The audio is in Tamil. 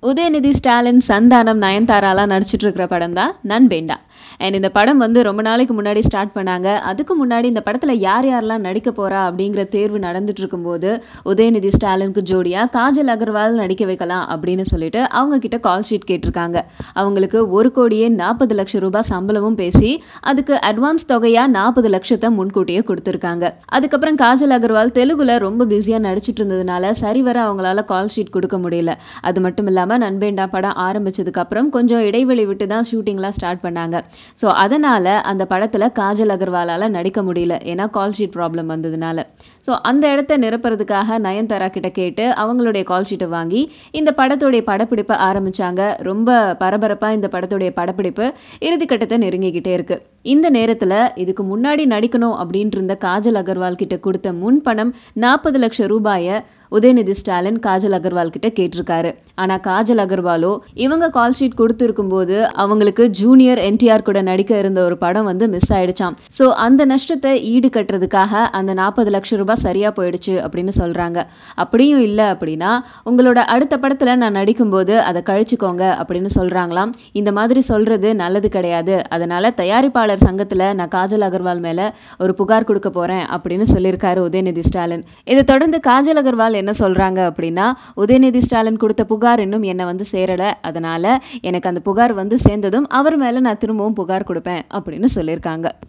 உதயநிதி ஸ்டாலின், சந்தானம், நயன்தாராலாம் நடிச்சிட்டு இருக்கிற படம் தான் நண்பேண்டா. அண்ட் இந்த படம் வந்து ரொம்ப நாளைக்கு முன்னாடி ஸ்டார்ட் பண்ணாங்க. அதுக்கு முன்னாடி இந்த படத்தில் யார் யாரெல்லாம் நடிக்க போகிறா அப்படிங்கிற தேர்வு நடந்துட்டு இருக்கும்போது உதயநிதி ஸ்டாலினுக்கு ஜோடியாக காஜல் அகர்வால் நடிக்க வைக்கலாம் அப்படின்னு சொல்லிட்டு அவங்க கிட்ட கால் ஷீட் கேட்டிருக்காங்க. அவங்களுக்கு 1,40,00,000 ரூபாய் சம்பளமும் பேசி அதுக்கு அட்வான்ஸ் தொகையாக 40 லட்சத்தை முன்கூட்டியே கொடுத்துருக்காங்க. அதுக்கப்புறம் காஜல் அகர்வால் தெலுங்குல ரொம்ப பிஸியாக நடிச்சிட்டு இருந்ததுனால சரிவர அவங்களால கால் ஷீட் கொடுக்க முடியல. அது மட்டும் இல்லாமல் நண்பேண்டா படம் ஆரம்பிச்சதுக்கு அப்புறம் கொஞ்சம் இடைவெளி விட்டு தான் ஷூட்டிங்லாம் ஸ்டார்ட் பண்ணாங்க. ஸோ அதனால அந்த படத்தில் காஜல் அகர்வாலால் நடிக்க முடியல, ஏன்னா கால் ஷீட் ப்ராப்ளம் வந்ததுனால. ஸோ அந்த இடத்த நிரப்புறதுக்காக நயன்தாரா கிட்ட கேட்டு அவங்களுடைய கால் ஷீட்டை வாங்கி இந்த படத்துடைய படப்பிடிப்பை ஆரம்பிச்சாங்க. ரொம்ப பரபரப்பாக இந்த படத்துடைய படப்பிடிப்பு இறுதிக்கட்டத்தை நெருங்கிக்கிட்டே இருக்கு. இந்த நேரத்தில் இதுக்கு முன்னாடி நடிக்கணும் அப்படின்ட்டு இருந்த காஜல் அகர்வால் கிட்ட கொடுத்த முன்பணம் 40 லட்சம் ரூபாயை உதயநிதி ஸ்டாலின் காஜல் அகர்வால் கிட்ட கேட்டிருக்காரு. ஆனால் காஜல் அகர்வாலோ இவங்க கால் ஷீட் கொடுத்துருக்கும் போது அவங்களுக்கு ஜூனியர் என்டிஆர் கூட நடிக்க இருந்த ஒரு படம் வந்து மிஸ் ஆயிடுச்சாம். ஸோ அந்த நஷ்டத்தை ஈடு கட்டுறதுக்காக அந்த 40 லட்சம் ரூபாய் சரியா போயிடுச்சு அப்படின்னு சொல்றாங்க. அப்படியும் இல்லை அப்படின்னா உங்களோட அடுத்த படத்தில் நான் நடிக்கும்போது அதை கழிச்சுக்கோங்க அப்படின்னு சொல்றாங்களாம். இந்த மாதிரி சொல்றது நல்லது கிடையாது. அதனால தயாரிப்பாளர் சங்கத்தில் நான் காஜல் அகர்வால் மேலே ஒரு புகார் கொடுக்க போறேன் அப்படின்னு சொல்லியிருக்காரு உதயநிதி ஸ்டாலின். இதை தொடர்ந்து காஜல் அகர்வால் என்ன சொல்றாங்க அப்படின்னா, உதயநிதி ஸ்டாலின் கொடுத்த புகார் இன்னும் என்ன வந்து சேரல, அதனால எனக்கு அந்த புகார் வந்து சேர்ந்ததும் அவர் மேல நான் திரும்பவும் புகார் கொடுப்பேன் அப்படின்னு சொல்லியிருக்காங்க.